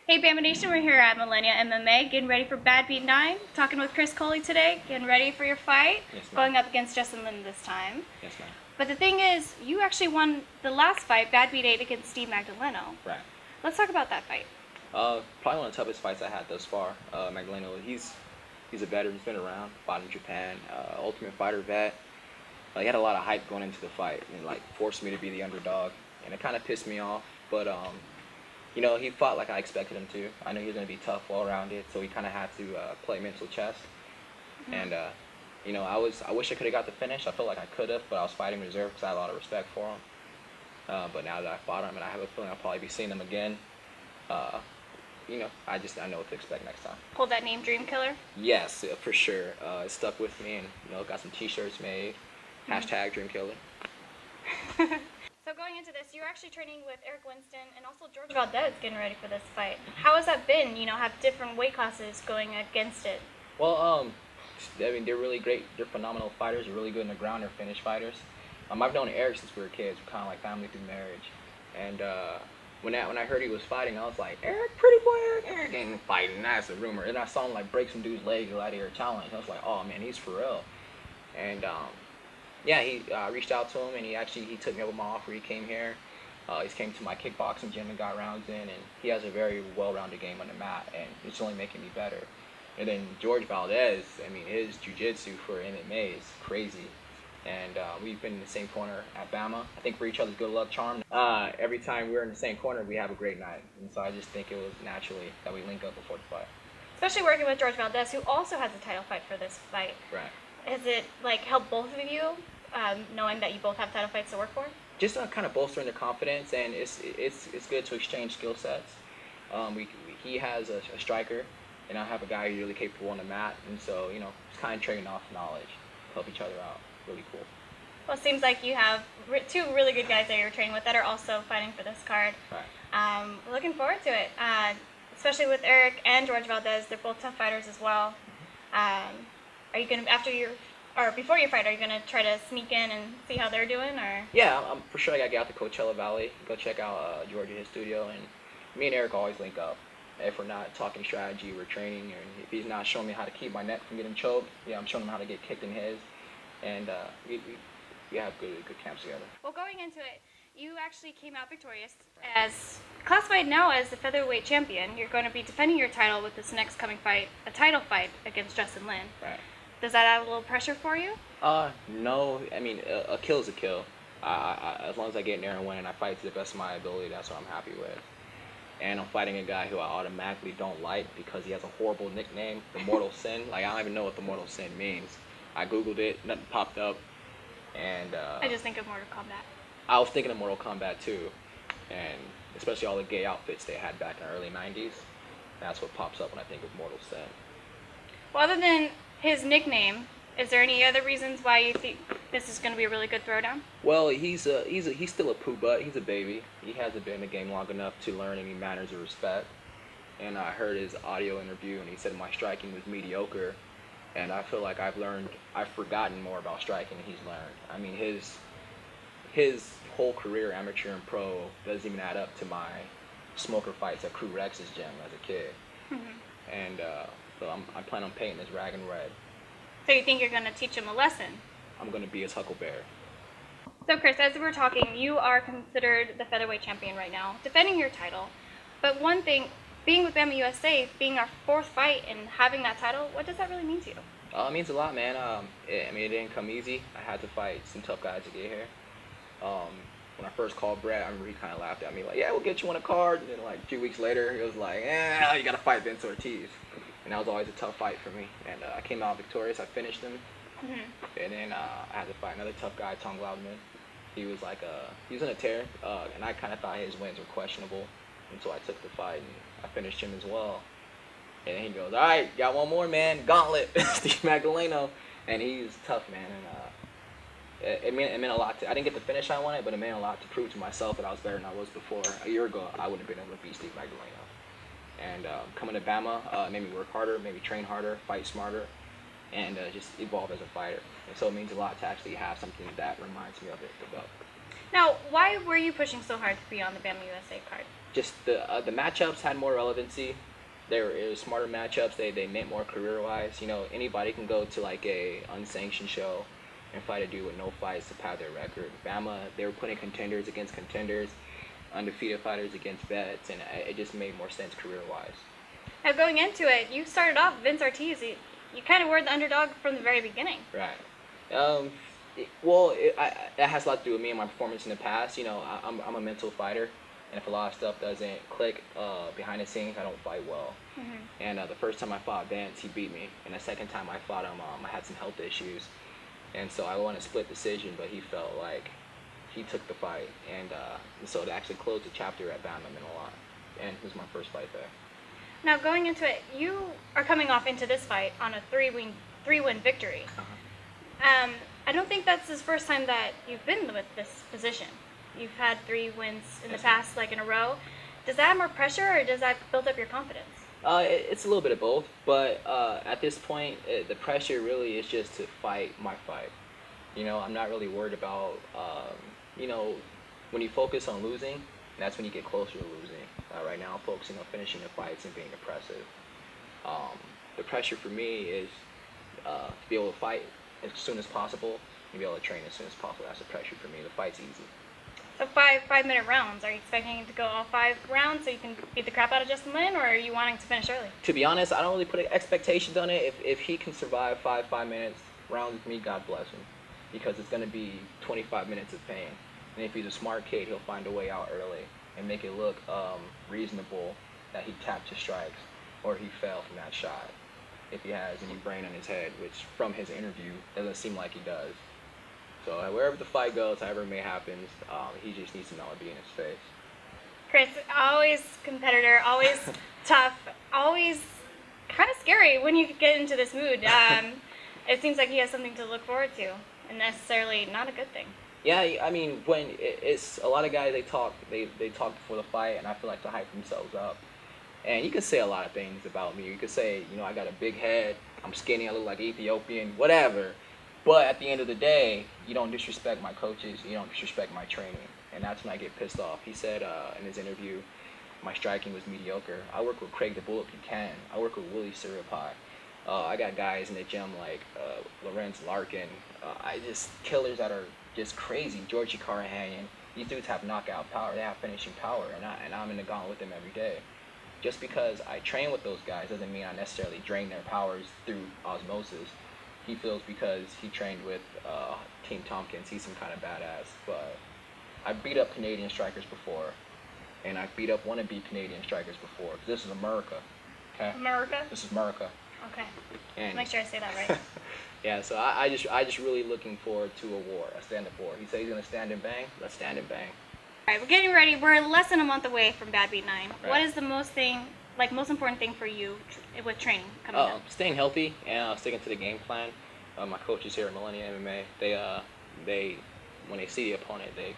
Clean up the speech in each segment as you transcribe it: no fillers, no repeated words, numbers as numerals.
Hey Bamma Nation, we're here at Millennia MMA, getting ready for Badbeat 9, talking with Culley today, getting ready for your fight, Yes, ma'am. going up against Linn this time. Yes, ma'am. But the thing is, you actually won the last fight, Badbeat 8, against Steve Magdaleno. Right. Let's talk about that fight. Probably one of the toughest fights I had thus far. Magdaleno, he's a veteran. He's been around, fought in Japan, Ultimate Fighter vet. He had a lot of hype going into the fight, and forced me to be the underdog, and it kind of pissed me off. But he fought like I expected him to. I knew he was going to be tough, well-rounded, so he kind of had to play mental chess. Mm-hmm. And I wish I could have got the finish. I felt like I could have, but I was fighting reserve because I had a lot of respect for him. But now that I fought him, and I have a feeling I'll probably be seeing him again, I know what to expect next time. Hold that name, Dream Killer? Yes, for sure. It stuck with me, and got some T-shirts made. # Dream Killer. So going into this, you're actually training with Eric Winston and also George Valdez getting ready for this fight. How has that been? Have different weight classes going against it. Well, they're really great. They're phenomenal fighters. They're really good in the ground. They're finished fighters. I've known Eric since we were kids. We're kind of like family through marriage. And when I heard he was fighting, I was like, Eric, pretty boy, Eric ain't fighting. That's a rumor. And I saw him break some dude's leg out of here challenge. I was like, oh man, he's for real. And he reached out to him, and he took me up with my offer. He came here. He came to my kickboxing gym and got rounds in, and he has a very well-rounded game on the mat, and it's only making me better. And then George Valdez, his jiu-jitsu for MMA is crazy. And we've been in the same corner at Bamma. I think for each other's good luck charm. Every time we're in the same corner, we have a great night. And so I just think it was naturally that we link up before the fight. Especially working with George Valdez, who also has a title fight for this fight. Right. Has it helped both of you, knowing that you both have title fights to work for? Just kind of bolstering the confidence, and it's good to exchange skill sets. He has a striker, and I have a guy who's really capable on the mat, and so it's kind of trading off knowledge, help each other out. Really cool. Well, it seems like you have two really good guys that you're training with that are also fighting for this card. Right. Looking forward to it, especially with Eric and George Valdez. They're both tough fighters as well. Are you gonna before your fight? Are you gonna try to sneak in and see how they're doing, or? Yeah, I'm for sure. I gotta get out to Coachella Valley, go check out George at his studio, and me and Eric always link up. If we're not talking strategy, we're training, and if he's not showing me how to keep my neck from getting choked, I'm showing him how to get kicked in his. And we have good camps together. Well, going into it, you actually came out victorious as classified now as the featherweight champion. You're going to be defending your title with this next coming fight, a title fight against Linn. Right. Does that add a little pressure for you? No. A kill is a kill. As long as I get in there and win and I fight to the best of my ability, that's what I'm happy with. And I'm fighting a guy who I automatically don't like because he has a horrible nickname, the Mortal Sin. I don't even know what the Mortal Sin means. I googled it, nothing popped up, and I just think of Mortal Kombat. I was thinking of Mortal Kombat too, and especially all the gay outfits they had back in the early '90s. That's what pops up when I think of Mortal Sin. Well, other than his nickname, is there any other reasons why you think this is going to be a really good throwdown? Well, he's still a poo butt. He's a baby. He hasn't been in the game long enough to learn any manners or respect. And I heard his audio interview, and he said my striking was mediocre. And I feel like I've forgotten more about striking than he's learned. His whole career, amateur and pro, doesn't even add up to my smoker fights at Crew Rex's gym as a kid. Mm-hmm. And so I plan on painting this rag and red. So you think you're going to teach him a lesson? I'm going to be his Huckleberry. So Chris, as we're talking, you are considered the featherweight champion right now, defending your title. But one thing, being with Bamma USA, being our fourth fight and having that title, what does that really mean to you? It means a lot, man. It didn't come easy. I had to fight some tough guys to get here. When I first called Brad, I remember he kind of laughed at me, like, yeah, we'll get you on a card. And then 2 weeks later, he was like, you got to fight Vince Ortiz. And that was always a tough fight for me. And I came out victorious. I finished him. Mm-hmm. And then I had to fight another tough guy, Tom Loudman. He was he was in a tear, and I kind of thought his wins were questionable. And so I took the fight, and I finished him as well. And he goes, all right, got one more, man. Gauntlet, Steve Magdaleno. And he's tough, man. And it meant a lot. I didn't get the finish I wanted, but it meant a lot to prove to myself that I was better than I was before. A year ago, I wouldn't have been able to beat Steve Magdaleno. And coming to Bamma made me work harder, made me train harder, fight smarter, and just evolve as a fighter. And so it means a lot to actually have something that reminds me of it, the belt. Now, why were you pushing so hard to be on the Bamma USA card? Just the matchups had more relevancy. It was smarter matchups. They meant more career-wise. You know, anybody can go to like a unsanctioned show and fight a dude with no fights to pad their record. Bamma, they were putting contenders against contenders, undefeated fighters against vets, and it just made more sense career-wise. Now, going into it, you started off Vince Ortiz. You kind of were the underdog from the very beginning. Right. That has a lot to do with me and my performance in the past. You know, I'm a mental fighter, and if a lot of stuff doesn't click behind the scenes, I don't fight well. Mm-hmm. And the first time I fought Vance, he beat me. And the second time I fought him, I had some health issues. And so I won a split decision, but he felt like he took the fight. And so to actually close the chapter at Bamma meant a lot. And it was my first fight there. Now, going into it, you are coming off into this fight on a three-win victory. Uh-huh. I don't think that's the first time that you've been with this position. You've had 3 wins in the past, like in a row. Does that have more pressure, or does that build up your confidence? It's a little bit of both, but at this point, the pressure really is just to fight my fight. You know, I'm not really worried about, you know, when you focus on losing, that's when you get closer to losing. Right now, I'm focusing on finishing the fights and being impressive. The pressure for me is to be able to fight as soon as possible and be able to train as soon as possible. That's the pressure for me. The fight's easy. So 5-minute rounds. Are you expecting to go all 5 rounds so you can beat the crap out of Justin Linn, or are you wanting to finish early? To be honest, I don't really put expectations on it. If he can survive 5 minutes rounds with me, God bless him, because it's going to be 25 minutes of pain. And if he's a smart kid, he'll find a way out early and make it look reasonable that he tapped his strikes or he fell from that shot. If he has any brain in his head, which from his interview doesn't seem like he does. So wherever the fight goes, however it may happen, he just needs to know it be in his face. Chris, always competitor, always tough, always kind of scary when you get into this mood. It seems like he has something to look forward to, and necessarily not a good thing. Yeah, I mean, when it's a lot of guys, they talk before the fight, and I feel like to hype themselves up. And you can say a lot of things about me. You could say, you know, I got a big head, I'm skinny, I look like Ethiopian, whatever. But at the end of the day, you don't disrespect my coaches, you don't disrespect my training. And that's when I get pissed off. He said in his interview, my striking was mediocre. I work with Craig the Bullet Buchanan. I work with Willie Siripie. I got guys in the gym like Lorenz Larkin. Killers that are just crazy. Georgie Carahanian. These dudes have knockout power. They have finishing power. And I'm in the gauntlet with them every day. Just because I train with those guys doesn't mean I necessarily drain their powers through osmosis. He feels because he trained with Team Tompkins, he's some kind of badass. But I beat up Canadian strikers before, and I beat up wannabe Canadian strikers before. This is America, okay? America? This is America. Okay. And Make sure I say that right. yeah, so I just really looking forward to a war, a stand-up war. He said he's gonna stand and bang. Let's stand and bang. All right, we're getting ready. We're less than a month away from Badbeat 9. Right. What is the most important thing for you with training coming up? Staying healthy and sticking to the game plan. My coaches here at Millennia MMA, they when they see the opponent, they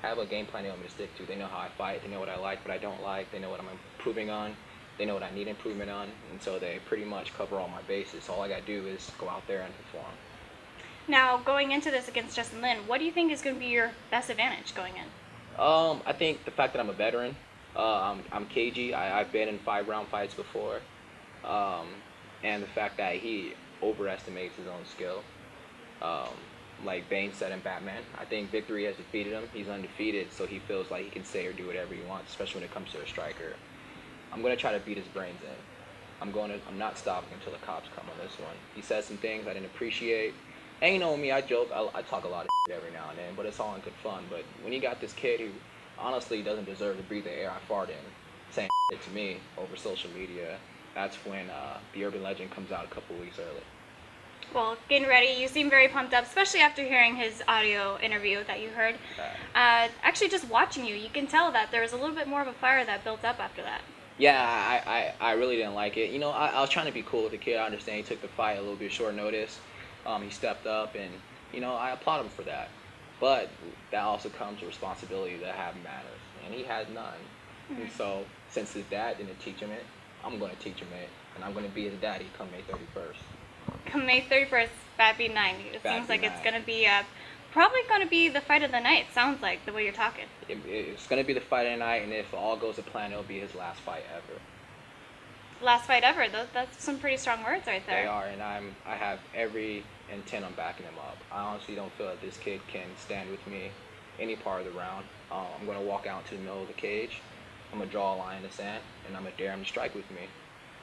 have a game plan they want me to stick to. They know how I fight. They know what I like, what I don't like. They know what I'm improving on. They know what I need improvement on, and so they pretty much cover all my bases. All I gotta do is go out there and perform. Now, going into this against Justin Linn, what do you think is going to be your best advantage going in? I think the fact that I'm a veteran. I'm cagey. I've been in 5-round fights before, and the fact that he overestimates his own skill. Like Bane said in Batman, I think victory has defeated him. He's undefeated, so he feels like he can say or do whatever he wants, especially when it comes to a striker. I'm gonna try to beat his brains in. I'm not stopping until the cops come on this one. He said some things I didn't appreciate. And you know me, I joke, I talk a lot of shit every now and then, but it's all in good fun. But when you got this kid who honestly doesn't deserve to breathe the air I fart in, saying shit to me over social media, that's when the urban legend comes out a couple weeks early. Well, getting ready, you seem very pumped up, especially after hearing his audio interview that you heard. Actually, just watching you, you can tell that there was a little bit more of a fire that built up after that. Yeah, I really didn't like it. You know, I was trying to be cool with the kid. I understand he took the fight a little bit short notice. He stepped up, and, you know, I applaud him for that. But that also comes with responsibility to have manners, and he has none. Mm-hmm. And so, since his dad didn't teach him it, I'm going to teach him it, and I'm going to be his daddy come May 31st. Come May 31st, Badbeat 9. It seems like it's going to be probably going to be the fight of the night, sounds like, the way you're talking. It's going to be the fight of the night, and if all goes to plan, it'll be his last fight ever. Last fight ever. That's some pretty strong words right there. They are, and I have every intent on backing him up. I honestly don't feel that this kid can stand with me any part of the round. I'm going to walk out into the middle of the cage. I'm going to draw a line in the sand, and I'm going to dare him to strike with me.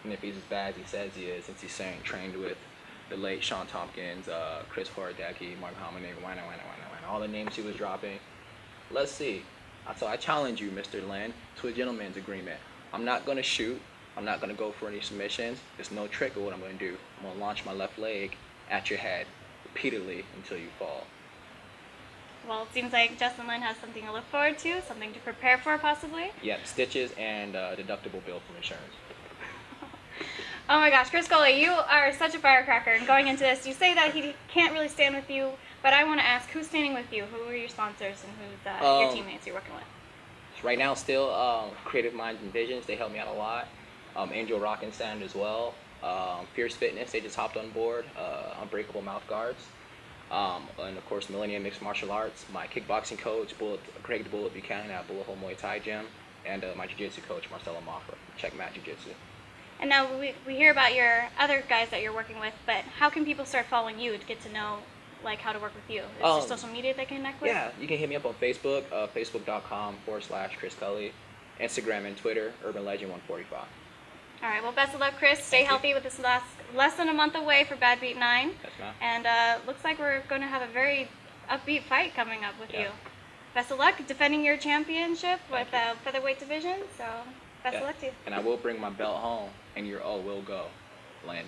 And if he's as bad as he says he is, since he's saying trained with the late Sean Tompkins, Chris Horadecki, Mark Hominick, all the names he was dropping, let's see. So I challenge you, Mr. Linn, to a gentleman's agreement. I'm not going to shoot. I'm not going to go for any submissions. There's no trick of what I'm going to do. I'm going to launch my left leg at your head repeatedly until you fall. Well, it seems like Justin Linn has something to look forward to, something to prepare for possibly. Yep, stitches and deductible bill from insurance. Oh my gosh, Chris Culley, you are such a firecracker. And going into this, you say that he can't really stand with you, but I want to ask, who's standing with you? Who are your sponsors and who's your teammates you're working with? Right now, still Creative Minds and Visions. They help me out a lot. Angel Rock and Sand as well. Fierce Fitness, they just hopped on board. Unbreakable Mouth Guards. And of course, Millennia Mixed Martial Arts. My kickboxing coach, Craig the Bullet Buchanan at Bullet Hole Muay Thai Gym. And my jiu-jitsu coach, Marcelo Mafra, Check Mat Jiu-Jitsu. And now we hear about your other guys that you're working with, but how can people start following you to get to know like how to work with you? Is there social media they can connect with? Yeah, you can hit me up on Facebook, facebook.com/Chris Culley, Instagram and Twitter, Urban Legend 145. All right, well, best of luck, Chris. Stay healthy with this less than a month away for Badbeat 9. Yes, ma'am. And looks like we're going to have a very upbeat fight coming up with you. Best of luck defending your championship with the featherweight division. So best of luck to you. And I will bring my belt home, and your O will go, Linn.